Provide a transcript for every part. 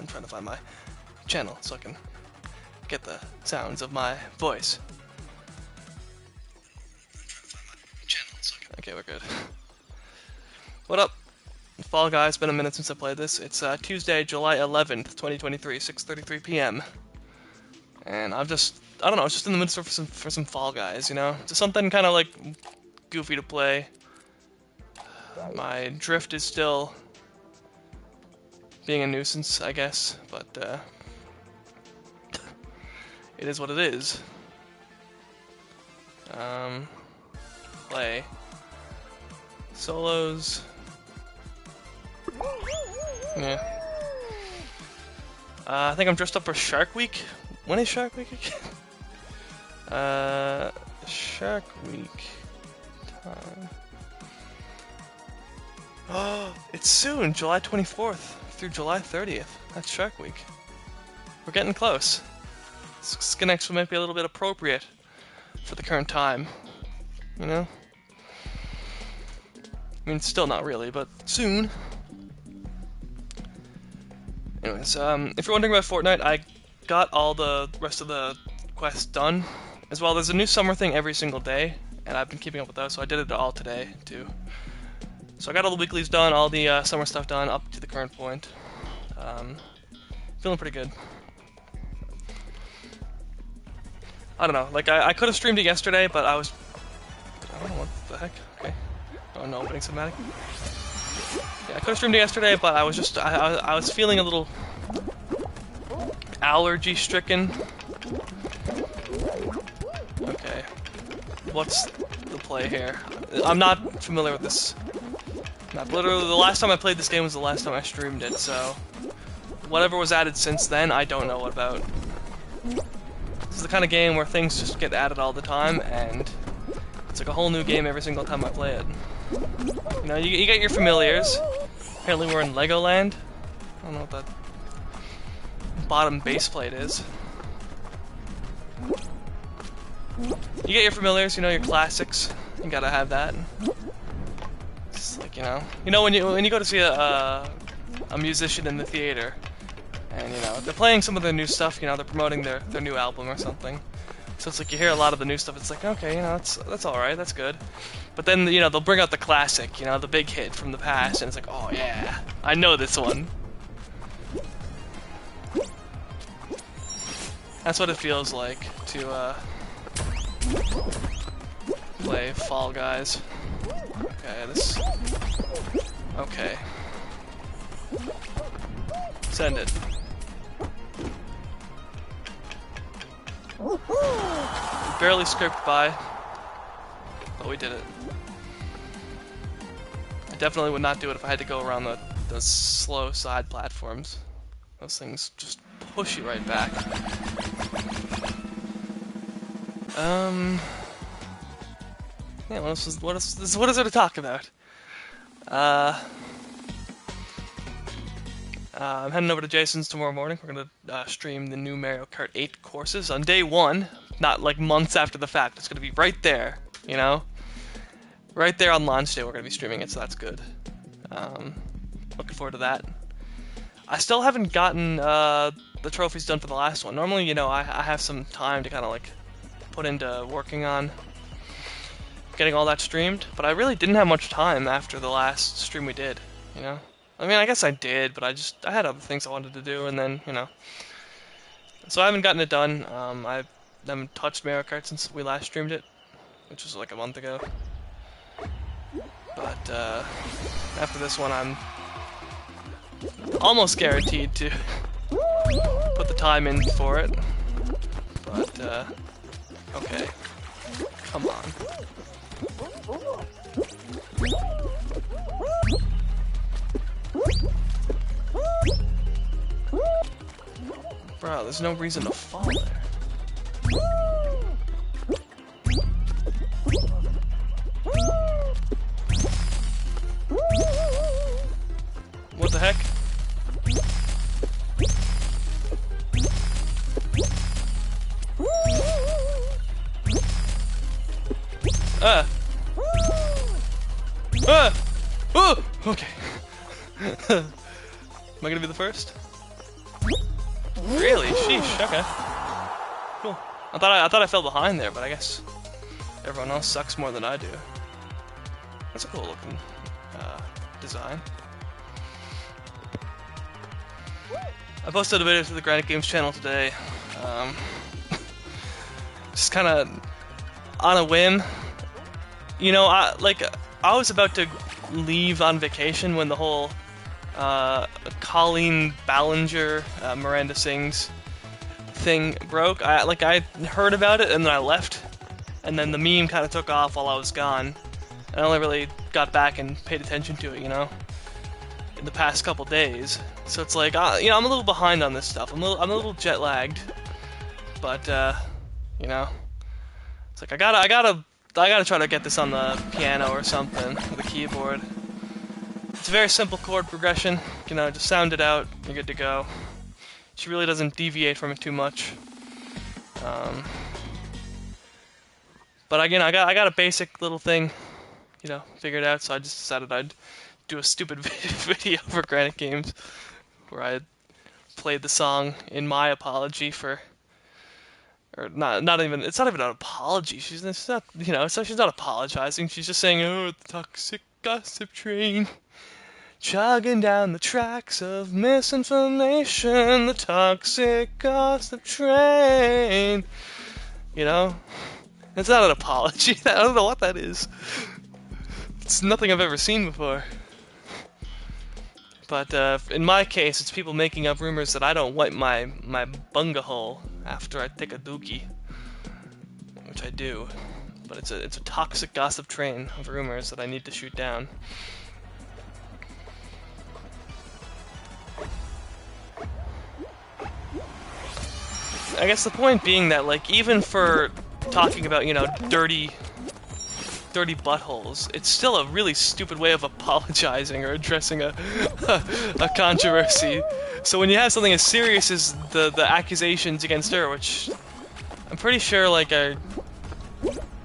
I'm trying to find my channel so I can get the sounds of my voice. Okay, we're good. What up? Fall Guys, been a minute since I played this. It's Tuesday, July 11th, 2023, 6:33 p.m. And I don't know, I was just in the mood for some Fall Guys, you know? Just something kind of like goofy to play. My drift is still being a nuisance, I guess, but it is what it is. Play solos. Yeah. I think I'm dressed up for Shark Week. When is Shark Week again? Shark Week time. Oh, it's soon, July 24th through July 30th. That's Shark Week. We're getting close. Skin X might be a little bit appropriate for the current time. You know? I mean, still not really, but soon. Anyways, if you're wondering about Fortnite, I got all the rest of the quests done. As well, there's a new summer thing every single day, and I've been keeping up with those, so I did it all today, too. So I got all the weeklies done, all the summer stuff done, up to the current point. Feeling pretty good. I don't know, like, I could have streamed it yesterday, but I was... I don't know, what the heck? Okay. Oh, no, opening cinematic. Yeah, I could have streamed it yesterday, but I was just... I was feeling a little... allergy-stricken. Okay. What's the play here? I'm not familiar with this. Literally, the last time I played this game was the last time I streamed it, so... whatever was added since then, I don't know about. This is the kind of game where things just get added all the time, and... it's like a whole new game every single time I play it. You know, you get your familiars. Apparently we're in Legoland. I don't know what that bottom base plate is. You get your familiars, you know, your classics. You gotta have that. It's like, you know when you go to see a musician in the theater, and you know they're playing some of their new stuff. You know, they're promoting their new album or something. So it's like you hear a lot of the new stuff. It's like, okay, you know, that's all right, that's good. But then, you know, they'll bring out the classic, you know, the big hit from the past, and it's like, oh yeah, I know this one. That's what it feels like to play Fall Guys. Okay, this. Okay. Send it. Barely scraped by, but we did it. I definitely would not do it if I had to go around the slow side platforms. Those things just push you right back. Yeah, what is there to talk about? I'm heading over to Jason's tomorrow morning. We're gonna stream the new Mario Kart 8 courses on day 1, not like months after the fact. It's gonna be right there, you know? Right there on launch day we're gonna be streaming it, so that's good. Looking forward to that. I still haven't gotten the trophies done for the last one. Normally, you know, I have some time to kind of like put into working on getting all that streamed, but I really didn't have much time after the last stream we did, you know? I mean, I guess I did, but I had other things I wanted to do, and then, you know. So I haven't gotten it done. I haven't touched Mario Kart since we last streamed it, which was like a month ago. But after this one, I'm almost guaranteed to put the time in for it. But, okay. Come on. Bro, there's no reason to fall there. What the heck? Oh! Okay. Am I gonna be the first? Really? Sheesh. Okay. Cool. I thought I fell behind there, but I guess everyone else sucks more than I do. That's a cool looking design. I posted a video to the Granite Games channel today. Just kind of on a whim. You know, I was about to leave on vacation when the whole Colleen Ballinger, Miranda Sings thing broke. I heard about it and then I left, and then the meme kind of took off while I was gone. I only really got back and paid attention to it, you know, in the past couple days. So it's like, you know, I'm a little behind on this stuff. I'm a little jet lagged, but you know, it's like I gotta try to get this on the piano or something, or the keyboard. It's a very simple chord progression. You know, just sound it out, you're good to go. She really doesn't deviate from it too much. But again, I got a basic little thing, you know, figured out. So I just decided I'd do a stupid video for Granite Games, where I played the song in my apology for, or not even. It's not even an apology. She's not, you know, she's not apologizing. She's just saying, "Oh, the toxic gossip train, chugging down the tracks of misinformation, the toxic gossip train." You know, it's not an apology. I don't know what that is. It's nothing I've ever seen before. But in my case, it's people making up rumors that I don't wipe my bunga hole after I take a dookie, which I do. But it's a toxic gossip train of rumors that I need to shoot down. I guess the point being that, like, even for talking about, you know, dirty buttholes, it's still a really stupid way of apologizing or addressing a controversy. So when you have something as serious as the accusations against her, which I'm pretty sure, like,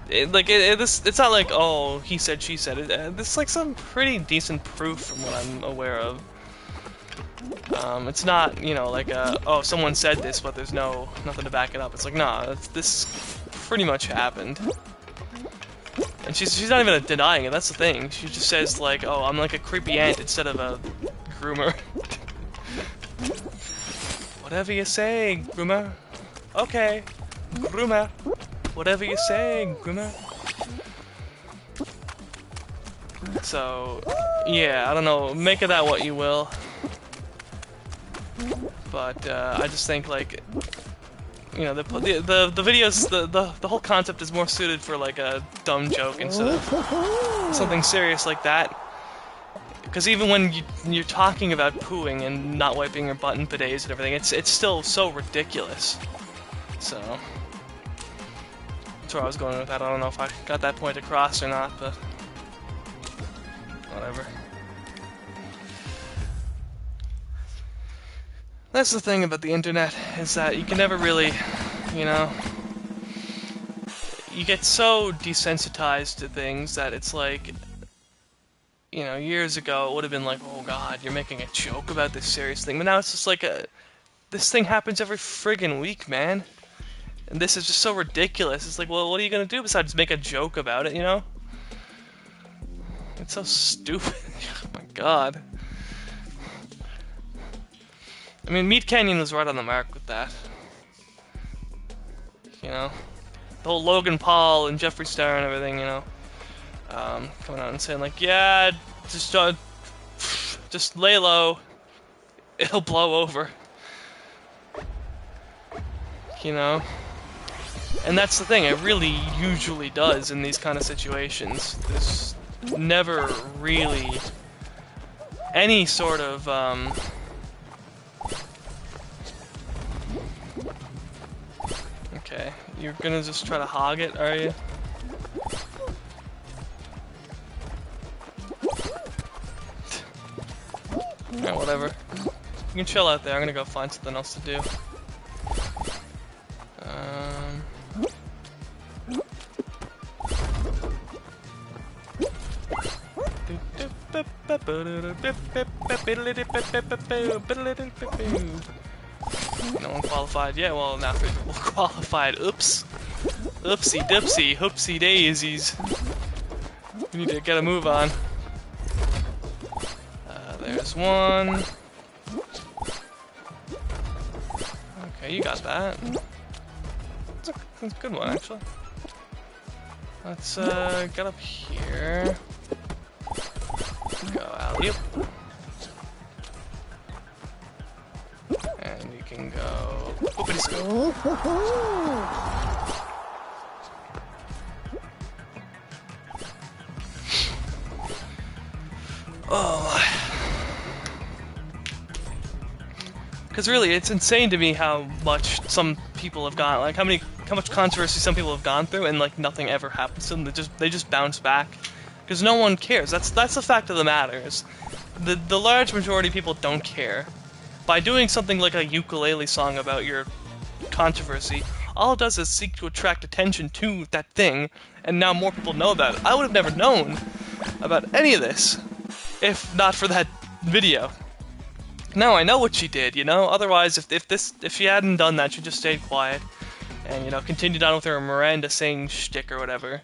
it's not like, oh, he said, she said it. This is like some pretty decent proof from what I'm aware of. It's not, you know, like, oh, someone said this, but there's nothing to back it up. It's like, nah, this pretty much happened. And she's not even denying it, that's the thing. She just says, like, oh, I'm like a creepy aunt instead of a groomer. Whatever you say, groomer. Okay, groomer. Whatever you say, groomer. So, yeah, I don't know, make of that what you will. But I just think, like, you know, the videos, the whole concept is more suited for like a dumb joke instead of something serious like that. Because even when you're talking about pooing and not wiping your butt in bidets and everything, it's still so ridiculous. So that's where I was going with that. I don't know if I got that point across or not, but whatever. That's the thing about the internet, is that you can never really, you know, you get so desensitized to things that it's like, you know, years ago it would have been like, oh god, you're making a joke about this serious thing, but now it's just like, this thing happens every friggin' week, man, and this is just so ridiculous. It's like, well, what are you gonna do besides make a joke about it, you know? It's so stupid. Oh my god. I mean, Meat Canyon was right on the mark with that. You know? The whole Logan Paul and Jeffree Star and everything, you know? Coming out and saying, like, yeah, just lay low. It'll blow over. You know? And that's the thing, it really usually does in these kind of situations. There's never really any sort of, okay, you're gonna just try to hog it, are you? Alright, whatever. You can chill out there, I'm gonna go find something else to do. No one qualified yet. Well, now 3 people qualified. Oops. Oopsie dipsy. Hoopsie daisies. We need to get a move on. There's one. Okay, you got that. That's a good one, actually. Let's get up here. Go alley-oop. And we can go whoopity scoop. Oh. Because really, it's insane to me how much some people have gone, like how much controversy some people have gone through, and like nothing ever happens to them. They just bounce back, because no one cares. That's the fact of the matter. Is the large majority of people don't care. By doing something like a ukulele song about your controversy, all it does is seek to attract attention to that thing, and now more people know about it. I would have never known about any of this if not for that video. Now I know what she did, you know? Otherwise, if she hadn't done that, she just stayed quiet and, you know, continued on with her Miranda singing shtick or whatever.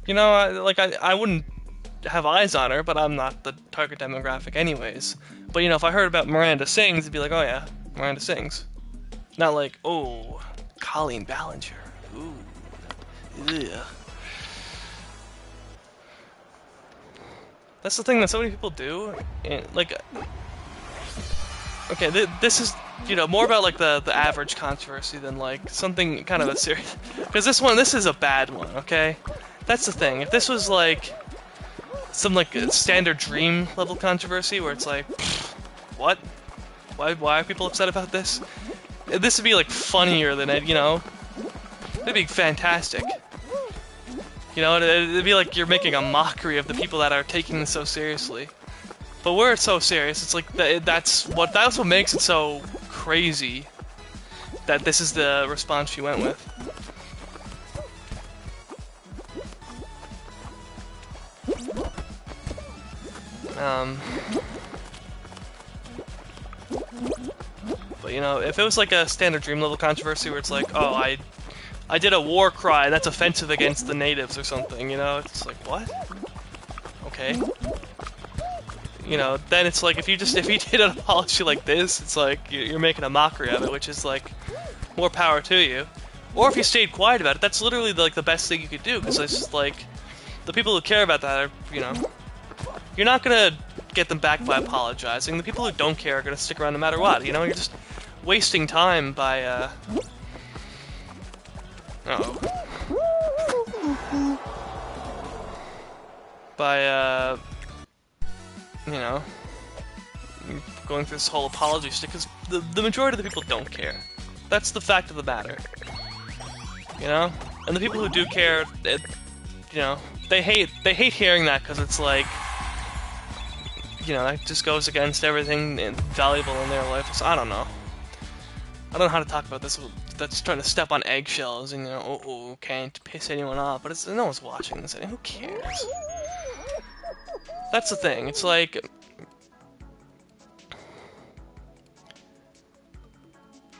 You know, I wouldn't have eyes on her, but I'm not the target demographic anyways. But, you know, if I heard about Miranda sings, it'd be like, oh yeah, Miranda sings. Not like, oh, Colleen Ballinger. Ooh. Yeah. That's the thing that so many people do. And, like, okay, this is, you know, more about like the average controversy than like something kind of a serious. Because this is a bad one. Okay, that's the thing. If this was like some like standard Dream level controversy where it's like, what? Why are people upset about this? This would be like funnier than it, you know. It'd be fantastic. You know, it'd be like you're making a mockery of the people that are taking this so seriously. But where it's so serious, it's like that's what makes it so crazy that this is the response she went with. But you know, if it was like a standard Dream level controversy where it's like, oh, I did a war cry that's offensive against the natives or something, you know, it's like, what? Okay. You know, then it's like if you did an apology like this, it's like you're making a mockery of it, which is like more power to you. Or if you stayed quiet about it, that's literally like the best thing you could do, because it's like the people who care about that are, you know, you're not gonna get them back by apologizing. The people who don't care are gonna stick around no matter what. You know, you're just wasting time by you know, going through this whole apology stick, because the majority of the people don't care. That's the fact of the matter. You know? And the people who do care, you know, they hate hearing that, because it's like, you know, that just goes against everything valuable in their life. So I don't know. I don't know how to talk about this. That's trying to step on eggshells and, you know, can't piss anyone off. But no one's watching this. Who cares? That's the thing. It's like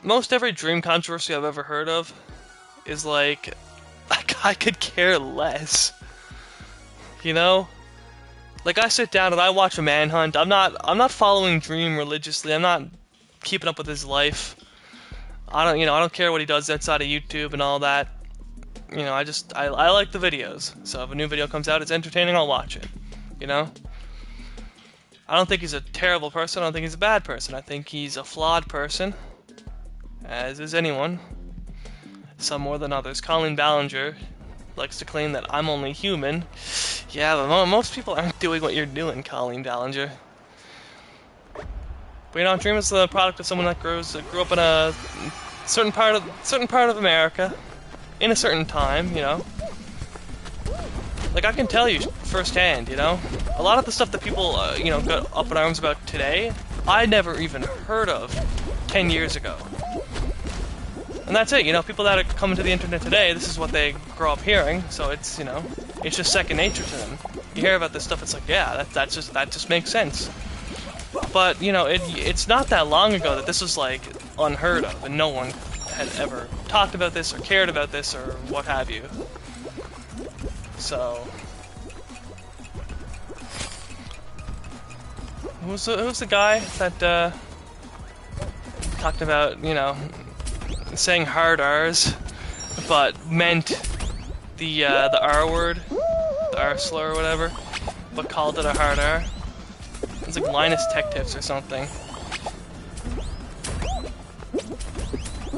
most every Dream controversy I've ever heard of is like I could care less. You know? Like I sit down and I watch a manhunt. I'm not following Dream religiously. I'm not keeping up with his life. I don't care what he does outside of YouTube and all that. You know, I like the videos. So if a new video comes out, it's entertaining, I'll watch it. You know? I don't think he's a terrible person, I don't think he's a bad person. I think he's a flawed person, as is anyone. Some more than others. Colleen Ballinger likes to claim that I'm only human. Yeah, but most people aren't doing what you're doing, Colleen Ballinger. But you know, Dream is the product of someone that grew up in a certain part of America, in a certain time, you know. Like, I can tell you firsthand, you know? A lot of the stuff that people, you know, got up in arms about today, I never even heard of 10 years ago. And that's it, you know? People that are coming to the internet today, this is what they grow up hearing, so it's, you know, it's just second nature to them. You hear about this stuff, it's like, yeah, that just makes sense. But, you know, it's not that long ago that this was, like, unheard of, and no one had ever talked about this or cared about this or what have you. So... who's the guy that, talked about, you know, saying hard R's, but meant the R word, the R slur or whatever, but called it a hard R? It's like Linus Tech Tips or something.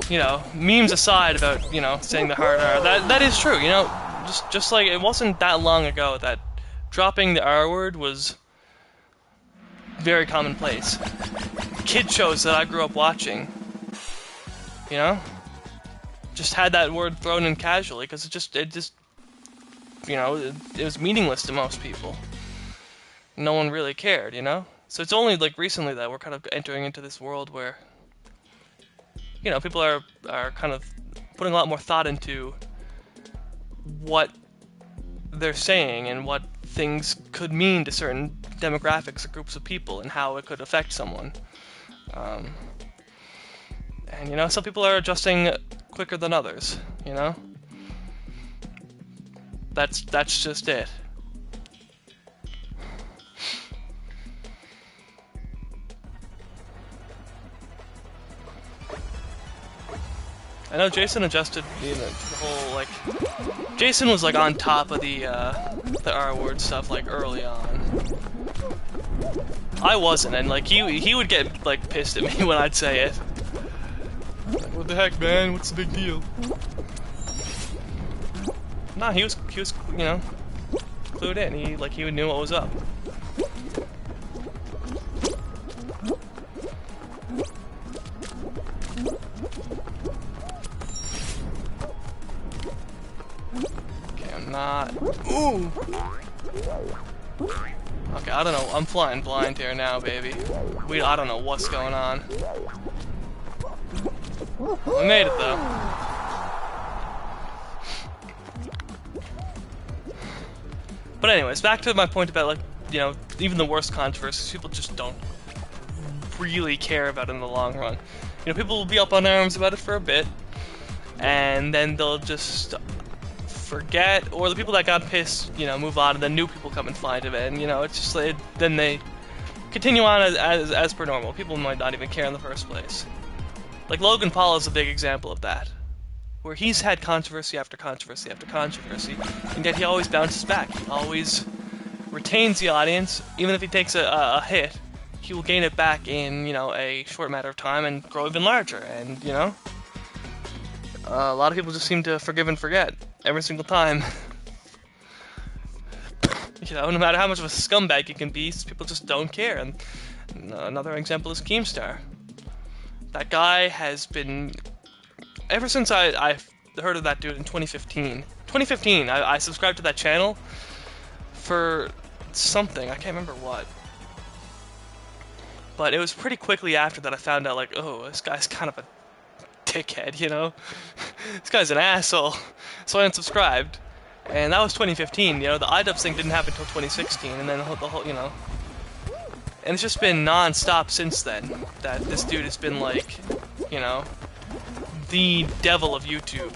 You know, memes aside about, you know, saying the hard R, that is true, you know, just like it wasn't that long ago that dropping the R word was very commonplace. Kid shows that I grew up watching, you know, just had that word thrown in casually because it just, you know, it was meaningless to most people. No one really cared, you know? So it's only like recently that we're kind of entering into this world where, you know, people are kind of putting a lot more thought into what they're saying and what things could mean to certain demographics or groups of people and how it could affect someone. And, you know, some people are adjusting quicker than others, you know? That's just it. I know Jason adjusted, you know, the whole, like... Jason was, like, on top of the R-word stuff, like, early on. I wasn't, and, like, he would get, like, pissed at me when I'd say it. Like, what the heck, man? What's the big deal? Nah, he was, you know, clued in. He knew what was up. Not. Ooh! Okay, I don't know. I'm flying blind here now, baby. I don't know what's going on. We made it, though. But anyways, back to my point about, like, you know, even the worst controversies, people just don't really care about in the long run. You know, people will be up on arms about it for a bit, and then they'll just forget, or the people that got pissed, you know, move on, and then new people come and find it, and, you know, it's just like, then they continue on as per normal. People might not even care in the first place. Like, Logan Paul is a big example of that, where he's had controversy after controversy after controversy, and yet he always bounces back. He always retains the audience. Even if he takes a hit, he will gain it back in, you know, a short matter of time and grow even larger, and, you know, a lot of people just seem to forgive and forget every single time. You know, no matter how much of a scumbag you can be, people just don't care. And another example is Keemstar. That guy has been, ever since I heard of that dude in 2015. 2015, I subscribed to that channel for something, I can't remember what. But it was pretty quickly after that I found out, like, oh, this guy's kind of a dickhead, you know? This guy's an asshole. So I unsubscribed. And that was 2015, you know, the iDubbbz thing didn't happen until 2016, and then the whole, you know. And it's just been non-stop since then, that this dude has been, like, you know, the devil of YouTube.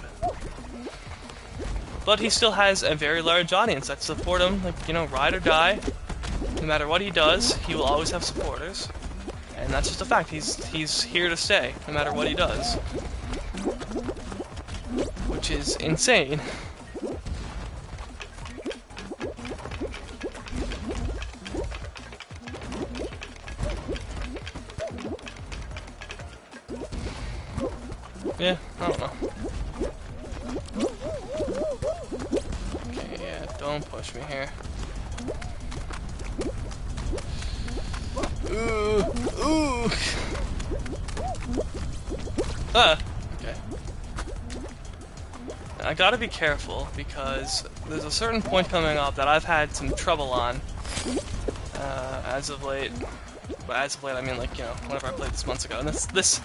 But he still has a very large audience that support him, like, you know, ride or die. No matter what he does, he will always have supporters. And that's just a fact. He's here to stay, no matter what he does. Which is insane. Yeah, I don't know. Okay, yeah, don't push me here. Ooh! Ah! Okay. I gotta be careful, because there's a certain point coming up that I've had some trouble on, as of late. By as of late, I mean, like, you know, whenever I played this months ago. And this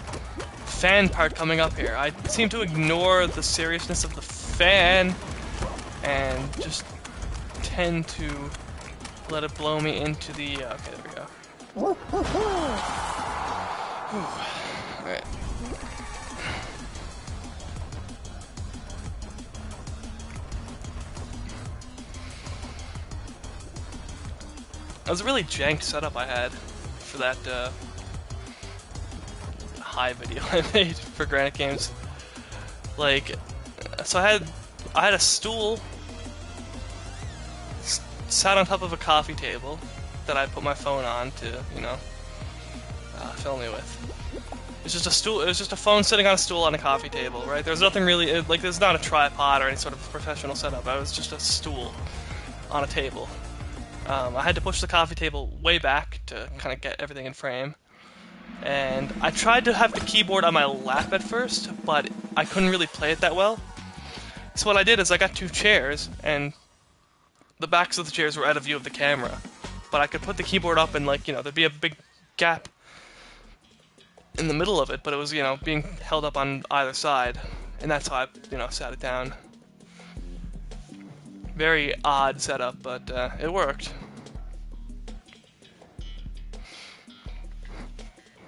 fan part coming up here. I seem to ignore the seriousness of the fan, and just tend to let it blow me into the, okay, there we go. Alright. That was a really jank setup I had for that high video I made for Granite Games. Like, so I had a stool sat on top of a coffee table that I put my phone on to, you know, film me with. It's just a stool. It was just a phone sitting on a stool on a coffee table, right? There's nothing really like. There's not a tripod or any sort of professional setup. It was just a stool on a table. I had to push the coffee table way back to kind of get everything in frame. And I tried to have the keyboard on my lap at first, but I couldn't really play it that well. So what I did is I got 2 chairs, and the backs of the chairs were out of view of the camera. But I could put the keyboard up and, like, you know, there'd be a big gap in the middle of it, but it was, you know, being held up on either side. And that's how I, you know, sat it down. Very odd setup, but it worked.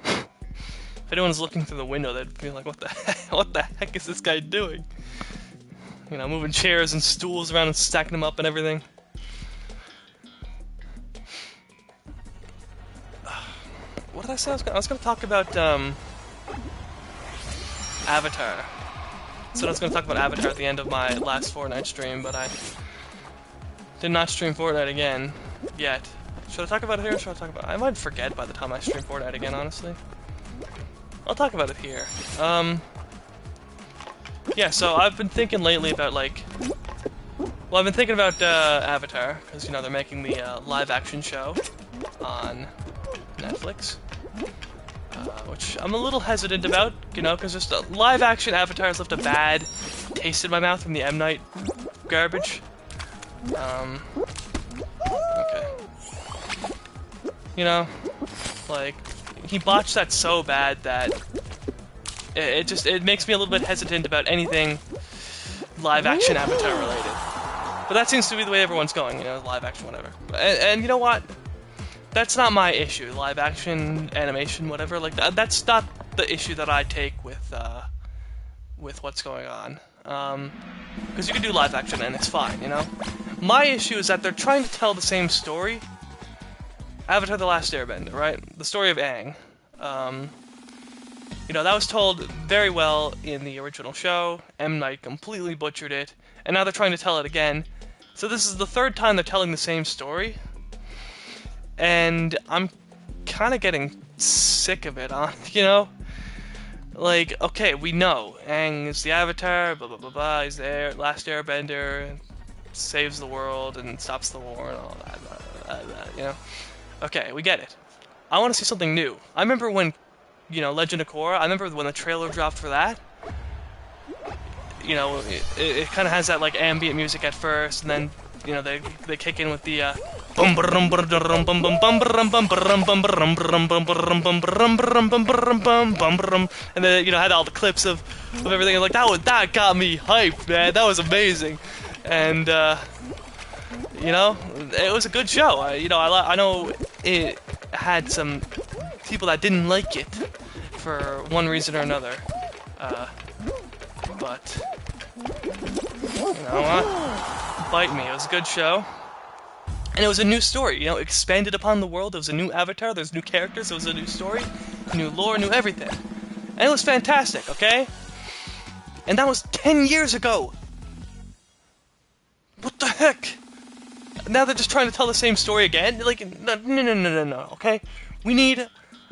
If anyone's looking through the window, they'd be like, what the heck is this guy doing? You know, moving chairs and stools around and stacking them up and everything. What did I say? I was gonna talk about Avatar. So I was gonna talk about Avatar at the end of my last Fortnite stream, but I did not stream Fortnite again yet. Should I talk about it here or should I talk about it? I might forget by the time I stream Fortnite again, honestly. I'll talk about it here. Yeah, so I've been thinking lately about, like... Well, I've been thinking about Avatar, because, you know, they're making the live-action show on Netflix. Which I'm a little hesitant about, you know, because just live-action Avatar has left a bad taste in my mouth from the M. Night garbage. Okay. You know, like, he botched that so bad that it makes me a little bit hesitant about anything live-action Avatar related. But that seems to be the way everyone's going, you know, live-action whatever. And you know what? That's not my issue. Live-action, animation, whatever. Like that's not the issue that I take with what's going on. Because you can do live-action and it's fine, you know. My issue is that they're trying to tell the same story. Avatar: The Last Airbender, right? The story of Aang. You know, that was told very well in the original show. M. Night completely butchered it, and now they're trying to tell it again. So this is the 3rd time they're telling the same story, and I'm kind of getting sick of it, you know? Like, okay, we know Aang is the Avatar, blah blah blah blah, he's there, Last Airbender, saves the world and stops the war and all that, blah, blah, blah, you know? Okay, we get it. I want to see something new. I remember when, you know, Legend of Korra, I remember when the trailer dropped for that. You know, it kind of has that, like, ambient music at first, and then, you know, they kick in with the, and then, you know, had all the clips of everything, and, like, that got me hyped, man, that was amazing. And, you know, it was a good show. You know, I know it had some people that didn't like it for one reason or another. But you know what? Bite me. It was a good show. And it was a new story, you know, expanded upon the world. It was a new Avatar, there's new characters, it was a new story, new lore, new everything. And it was fantastic, okay? And that was 10 years ago! What the heck? Now they're just trying to tell the same story again? Like, no, okay? We need...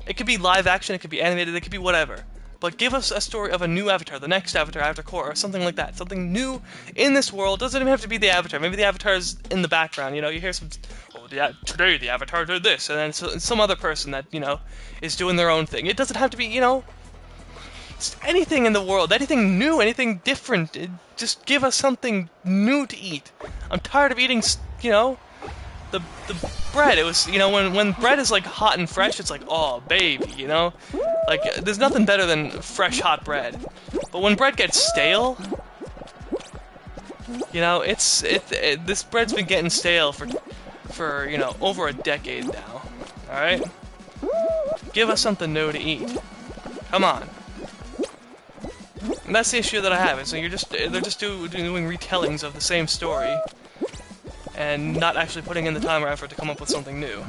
It could be live action, it could be animated, it could be whatever. But give us a story of a new Avatar, the next Avatar, Avatar Korra, or something like that. Something new in this world. Doesn't even have to be the Avatar. Maybe the Avatar's in the background, you know? You hear some... Oh, today the Avatar did this, and then some other person that, you know, is doing their own thing. It doesn't have to be, you know... Just anything in the world, anything new, anything different. Just give us something new to eat. I'm tired of eating, you know, the bread. It was, you know, when bread is like hot and fresh, it's like, oh baby, you know, like there's nothing better than fresh hot bread. But when bread gets stale, you know, this bread's been getting stale for you know over a decade now. All right, Give us something new to eat. Come on. And that's the issue that I have. Is they're just doing retellings of the same story, and not actually putting in the time or effort to come up with something new.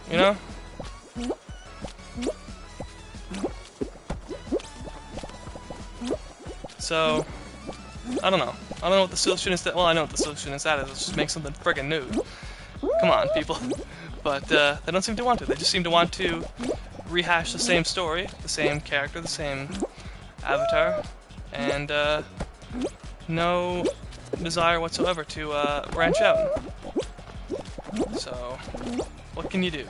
You know? So, I don't know. I don't know what the solution is. Well, I know what the solution is. Let's just make something friggin' new. Come on, people. But they don't seem to want to. They just seem to want to rehash the same story, the same character, the same avatar, and no desire whatsoever to branch out. So, what can you do?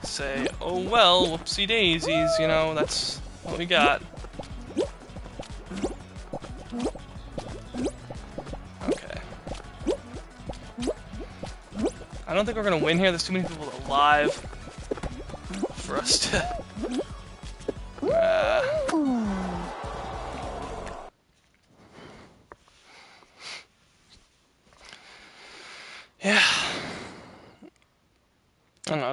Say, oh well, whoopsie daisies, you know, that's what we got. Okay. I don't think we're gonna win here. There's too many people alive for us to. Yeah. I don't know.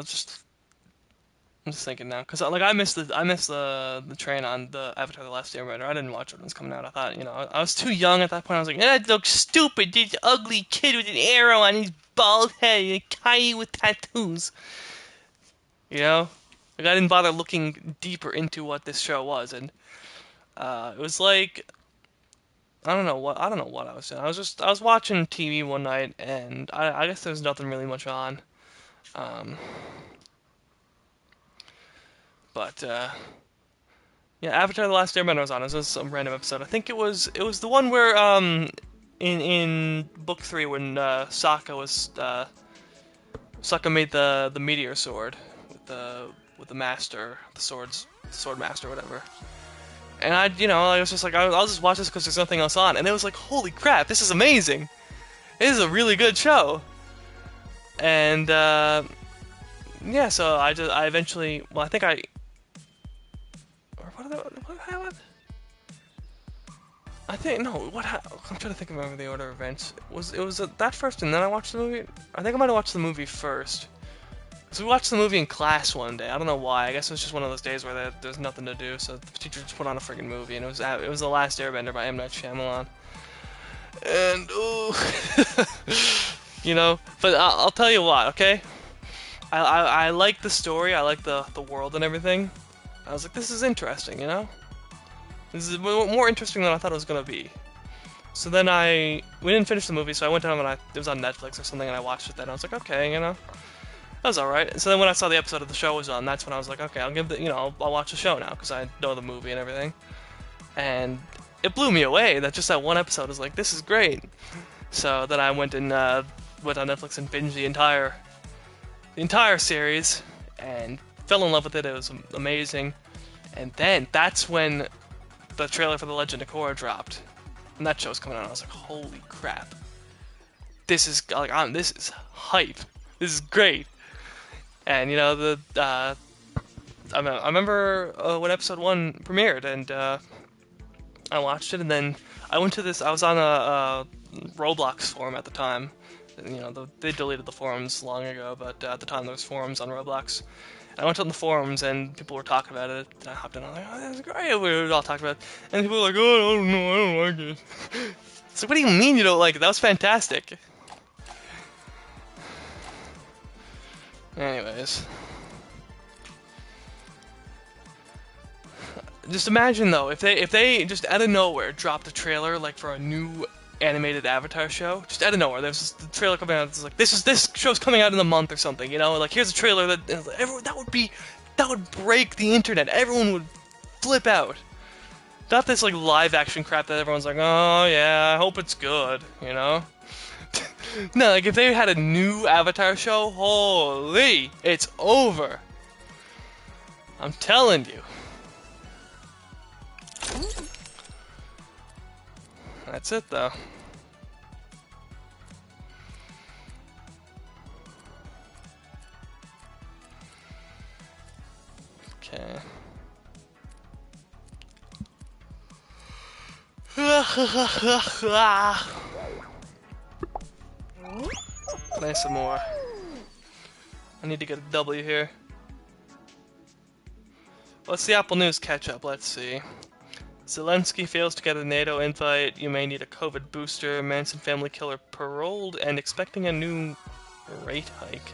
I'm just thinking now, cause like I missed the train on the Avatar: The Last Airbender. I didn't watch it when it was coming out. I thought, you know, I was too young at that point. I was like, that looks stupid. This ugly kid with an arrow on his bald head, and a coyote with tattoos. You know, like I didn't bother looking deeper into what this show was, and it was like I don't know what I was doing. I was watching TV one night, and I guess there was nothing really much on. But yeah, Avatar: The Last Airbender was on. It was some random episode. I think it was the one where in book 3 when Sokka made the meteor sword with the master, the sword master, whatever. And I was just like, I'll just watch this because there's nothing else on. And it was like, holy crap, this is amazing. This is a really good show. And yeah, so I eventually, well, I think I'm trying to think of the order of events. It was that first, and then I watched the movie? I think I might have watched the movie first. So we watched the movie in class one day. I don't know why. I guess it was just one of those days where there's nothing to do, so the teacher just put on a friggin' movie, and it was The Last Airbender by M. Night Shyamalan. And, you know, but I'll tell you what, okay? I like the story, I like the world and everything. I was like, this is interesting, you know? This is more interesting than I thought it was gonna be. So then we didn't finish the movie, so I went down and it was on Netflix or something, and I watched it then. I was like, okay, you know, that was alright. So then when I saw the episode of the show was on, that's when I was like, okay, I'll watch the show now, because I know the movie and everything. And it blew me away that just that one episode was like, this is great. So then I went on Netflix and binged the entire series, and fell in love with it. It was amazing. And then that's when the trailer for The Legend of Korra dropped, and that show's coming out. I was like, holy crap! This is hype. This is great. And you know I remember when episode 1 premiered, and I watched it, and then I went to this. I was on a Roblox forum at the time. You know, they deleted the forums long ago, but at the time there was forums on Roblox. And I went on the forums, and people were talking about it, and I hopped in, and I was like, oh, that's great, we were all talking about it. And people were like, oh, I don't know, I don't like it. So what do you mean you don't like it? That was fantastic. Anyways. Just imagine, though, if they just out of nowhere dropped a trailer, like, for a new animated Avatar show, just out of nowhere. There's the trailer coming out. It's like this show's coming out in a month or something. You know, like here's a trailer that would break the internet. Everyone would flip out. Not this like live action crap that everyone's like, oh yeah, I hope it's good. You know. No, like if they had a new Avatar show, holy, it's over. I'm telling you. That's it, though. Okay. Play some more. I need to get a W here. What's the Apple News catch-up? Let's see. Zelensky fails to get a NATO invite. You may need a COVID booster. Manson family killer paroled and expecting a new rate hike.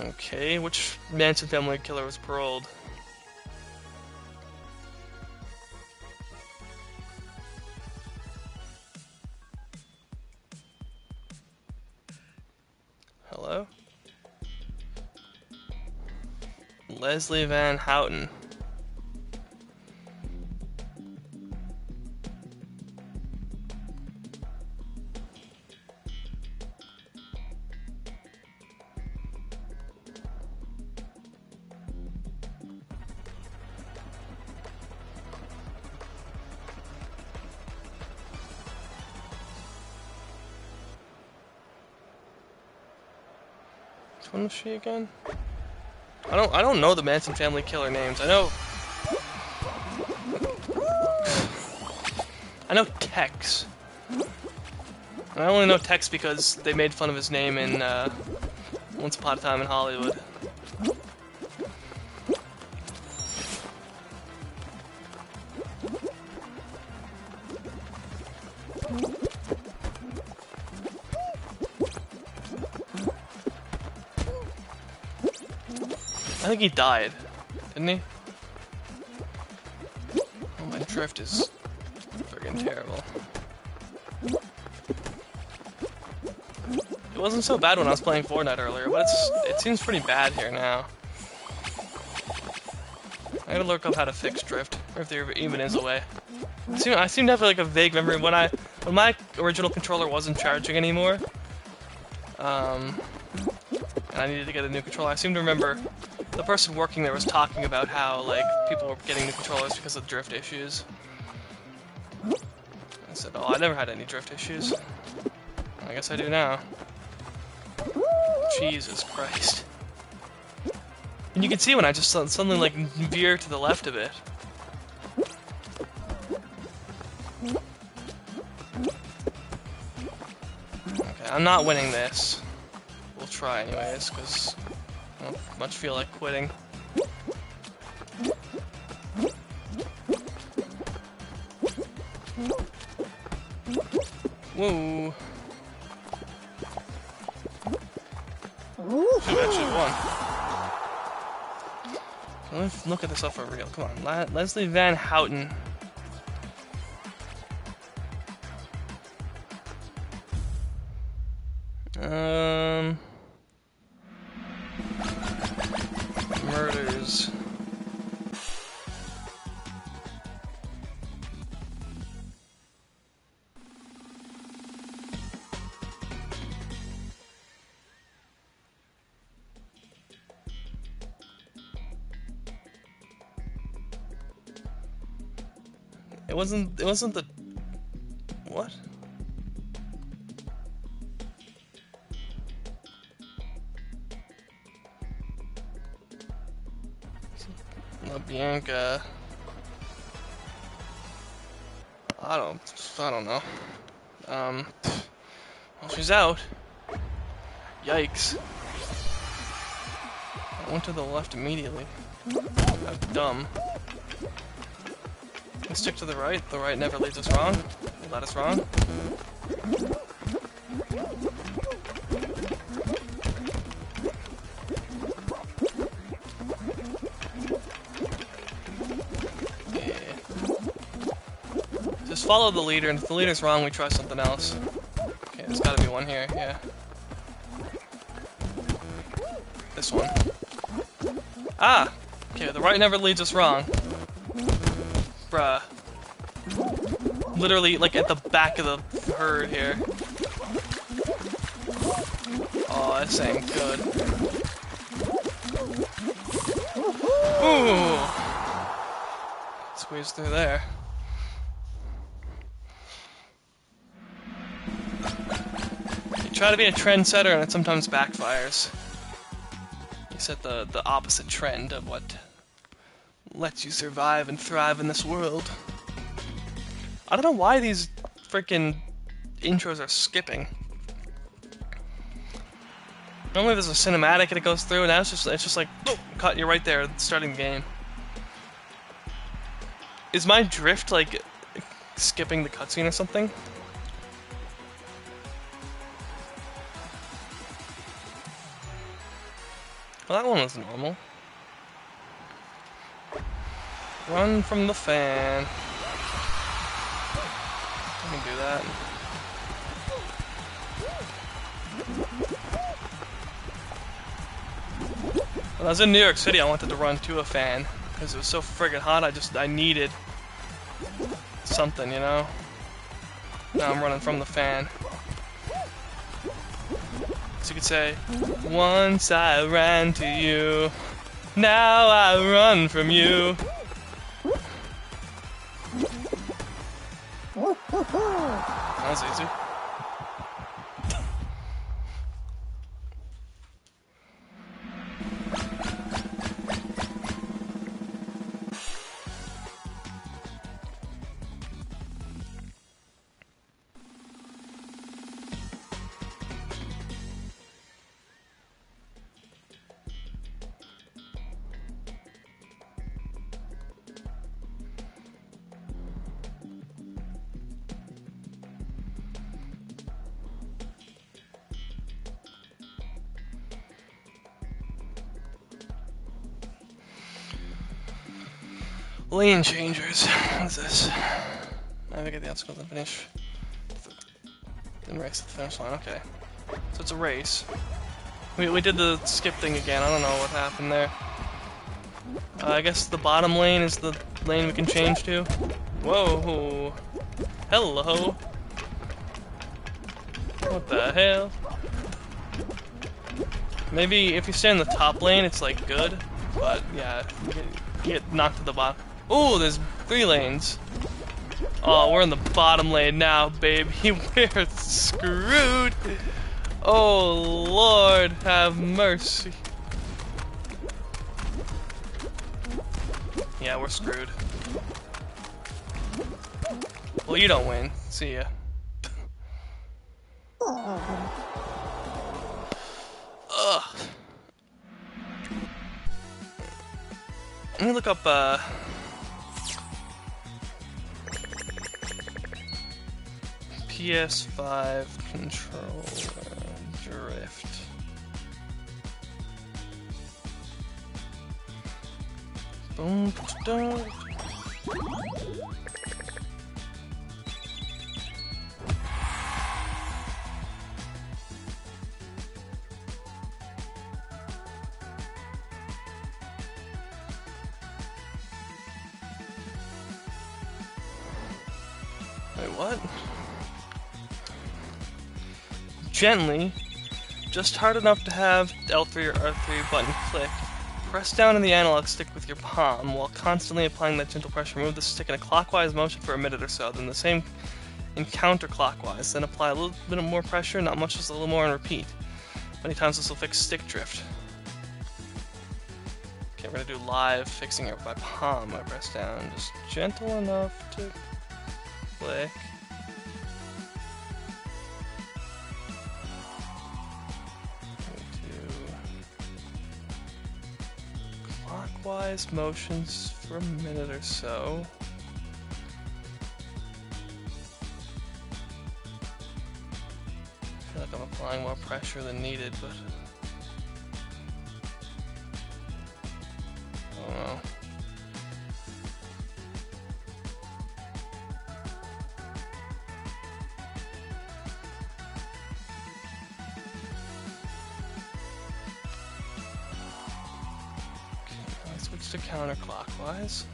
Okay, which Manson family killer was paroled? Hello? Leslie Van Houten. Which one was she again? I don't know the Manson family killer names. I know Tex. I only know Tex because they made fun of his name in Once Upon a Time in Hollywood. I think he died, didn't he? Oh, my drift is friggin' terrible. It wasn't so bad when I was playing Fortnite earlier, but it seems pretty bad here now. I gotta look up how to fix drift, or if there even is a way. I seem to have like a vague memory when my original controller wasn't charging anymore. And I needed to get a new controller. I seem to remember the person working there was talking about how like people were getting new controllers because of drift issues. I said, "Oh, I never had any drift issues." I guess I do now. Jesus Christ! And you can see when I just suddenly like veer to the left a bit. Okay, I'm not winning this. We'll try anyways, because I don't much feel like quitting. Woo! Should actually won. Let me look at this up for real. Come on, Leslie Van Houten. Murders. It wasn't the... What? No, Bianca. I don't know. Well, she's out. Yikes. I went to the left immediately. How dumb. Let's stick to the right. The right never leads us wrong. They led us wrong. Yeah. Just follow the leader, and if the leader's wrong, we try something else. Okay, there's gotta be one here, yeah. This one. Ah! Okay, the right never leads us wrong. Bruh. Literally, like, at the back of the herd here. Oh, this ain't good. Ooh! Squeeze through there. You try to be a trendsetter and it sometimes backfires. You set the opposite trend of what lets you survive and thrive in this world. I don't know why these freaking intros are skipping. Normally there's a cinematic and it goes through, and now it's just like, oh, cut, you're right there, starting the game. Is my drift like skipping the cutscene or something? Well, that one was normal. Run from the fan. I can do that. When I was in New York City, I wanted to run to a fan because it was so friggin' hot. I needed something, you know. Now I'm running from the fan. So you could say, once I ran to you, now I run from you. That was easy. Lane changers. What is this? Navigate the obstacles and finish. Then race to the finish line. Okay. So it's a race. We did the skip thing again. I don't know what happened there. I guess the bottom lane is the lane we can change to. Whoa. Hello. What the hell? Maybe if you stay in the top lane, it's like good. But yeah, you get knocked to the bottom. Ooh, there's 3 lanes. Oh, we're in the bottom lane now, baby. We're screwed. Oh, Lord, have mercy. Yeah, we're screwed. Well, you don't win. See ya. Ugh. Let me look up, PS5 controller drift. Boom, dun. Wait, what? Gently, just hard enough to have L3 or R3 button click. Press down on the analog stick with your palm while constantly applying that gentle pressure. Move the stick in a clockwise motion for a minute or so, then the same in counterclockwise. Then apply a little bit more pressure, not much, just a little more, and repeat. Many times this will fix stick drift. Okay, we're gonna do live fixing it by palm. I press down, just gentle enough to click. Clockwise motions for a minute or so. I feel like I'm applying more pressure than needed, but I don't know. Switch to counterclockwise.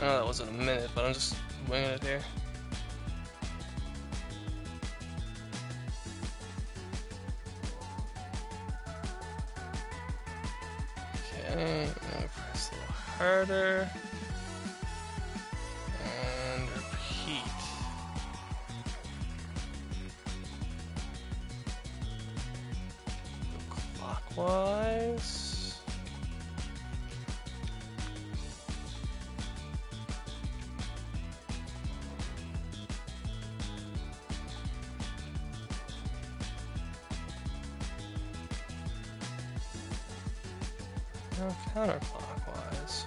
I know that wasn't a minute, but I'm just winging it here. Okay, now press a little harder. And repeat. Counterclockwise. No, counterclockwise.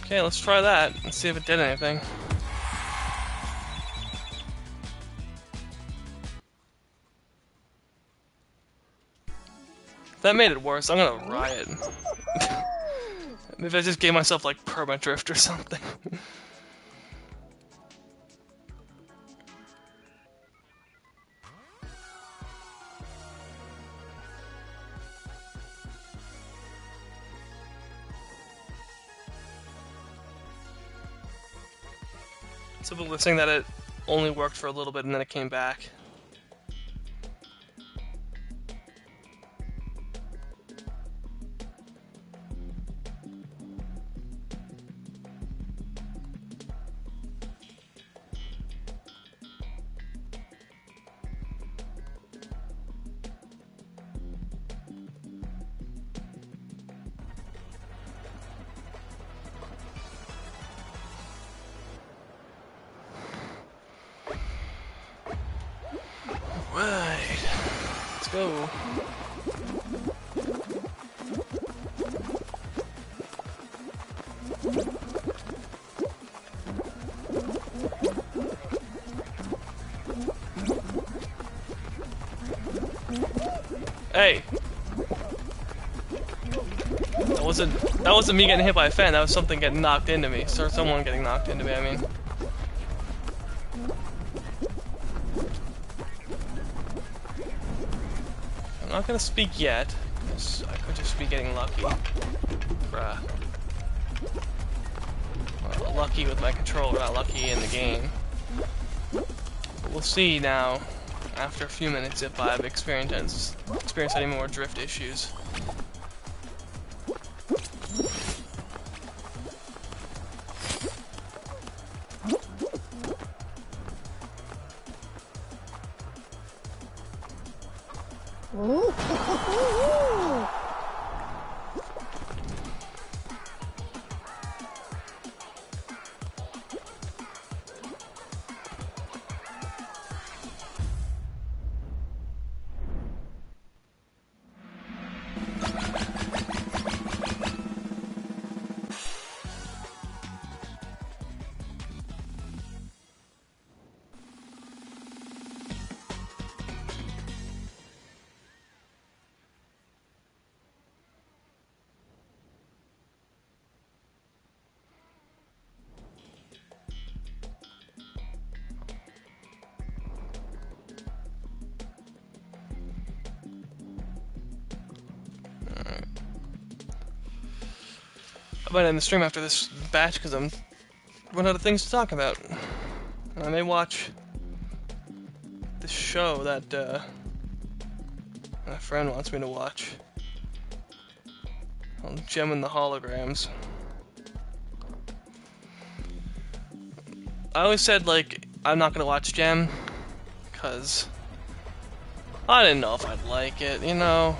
Okay, let's try that and see if it did anything. If that made it worse, I'm gonna riot. Maybe I just gave myself like perma-drift or something. Some people were saying that it only worked for a little bit and then it came back. Right, let's go. Hey! That wasn't me getting hit by a fan, that was something getting knocked into me. Or someone getting knocked into me, I mean. I'm not gonna speak yet, because I could just be getting lucky. Bruh. Well, lucky with my controller, not lucky in the game. But we'll see now, after a few minutes, if I've experienced any more drift issues. I might end the stream after this batch because I'm running out of things to talk about. I may watch this show that my friend wants me to watch. Called Gem and the Holograms. I always said, like, I'm not gonna watch Gem because I didn't know if I'd like it, you know.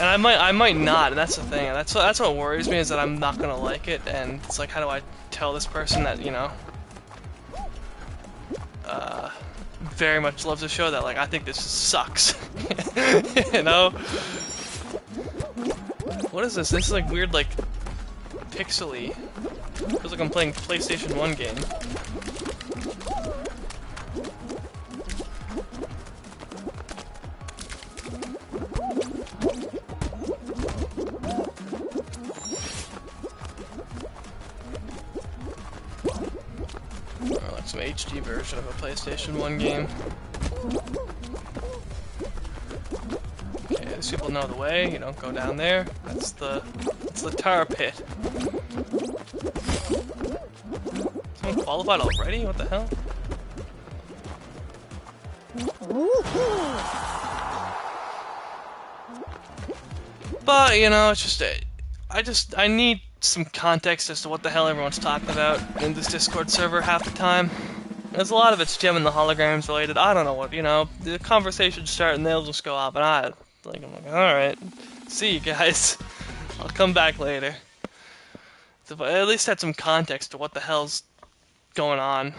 And I might not, and that's the thing. That's what worries me, is that I'm not gonna like it, and it's like, how do I tell this person that, you know, very much loves the show that, like, I think this sucks, you know? What is this? This is like weird, like, pixely. Feels like I'm playing PlayStation 1 game. Some HD version of a PlayStation 1 game. Okay, these people know the way. You don't go down there. That's the tar pit. Someone qualified already? What the hell? But, you know, it's just, I need some context as to what the hell everyone's talking about in this Discord server half the time. There's a lot of it's Gem and the holograms related. I don't know what, you know, the conversations start and they'll just go off, and I'm like, alright, see you guys. I'll come back later. So if I at least had some context to what the hell's going on,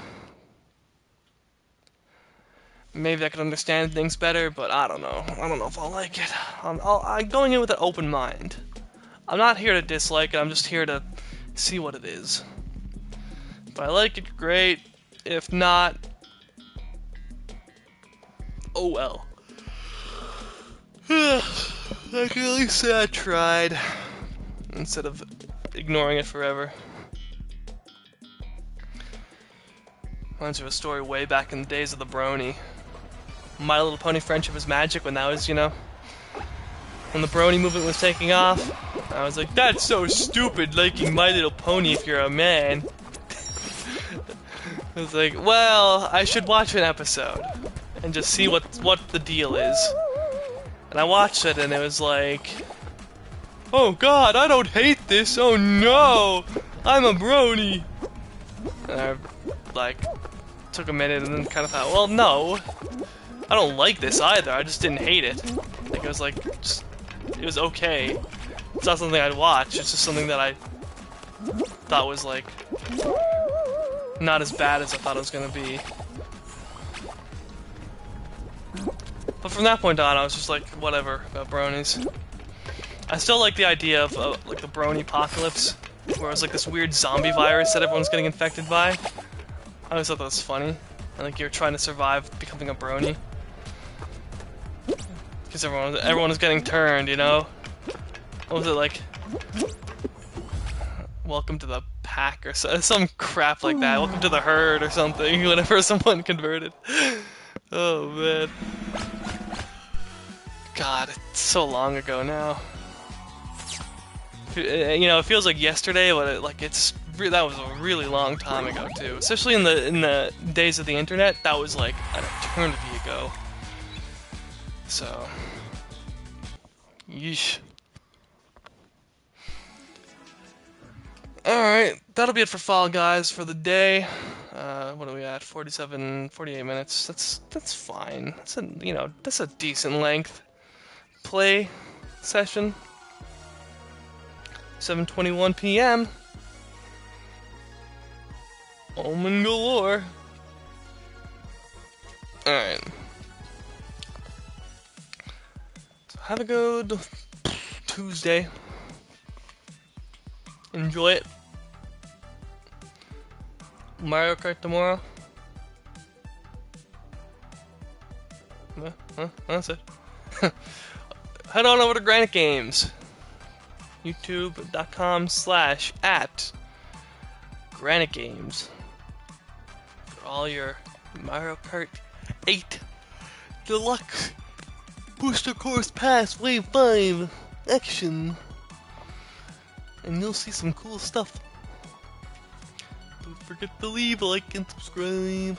maybe I could understand things better, but I don't know. I don't know if I'll like it. I'm going in with an open mind. I'm not here to dislike it, I'm just here to see what it is. If I like it, great. If not, oh well. I can at least say I tried, instead of ignoring it forever. Reminds me of a story way back in the days of the Brony. My Little Pony Friendship is Magic, when that was, you know, when the Brony movement was taking off. I was like, that's so stupid, liking My Little Pony if you're a man. I was like, well, I should watch an episode and just see what the deal is. And I watched it and it was like, oh god, I don't hate this, oh no, I'm a brony. And I, like, took a minute and then kind of thought, well, no, I don't like this either, I just didn't hate it. Like, it was like, just, it was okay. It's not something I'd watch, it's just something that I thought was, like, not as bad as I thought it was gonna be. But from that point on, I was just like, whatever about bronies. I still like the idea of like the brony apocalypse, where it was like this weird zombie virus that everyone's getting infected by. I always thought that was funny, and like you're trying to survive becoming a brony, because everyone was getting turned, you know. What was it like? Welcome to the pack or some crap like that. Welcome to the herd or something. Whenever someone converted. Oh man. God, it's so long ago now. You know, it feels like yesterday, but that was a really long time ago too. Especially in the days of the internet, that was like an eternity ago. So, yeesh. Alright, that'll be it for Fall Guys for the day. What are we at? 48 minutes. That's fine. That's a decent length play session. 7:21 p.m. Omen galore. Alright. So have a good Tuesday. Enjoy it. Mario Kart tomorrow. That's it. Head on over to Granite Games. YouTube.com/@Granite Games for all your Mario Kart 8 Deluxe Booster Course Pass Wave 5 action. And you'll see some cool stuff. Don't forget to leave a like and subscribe.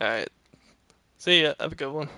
Alright. See ya. Have a good one.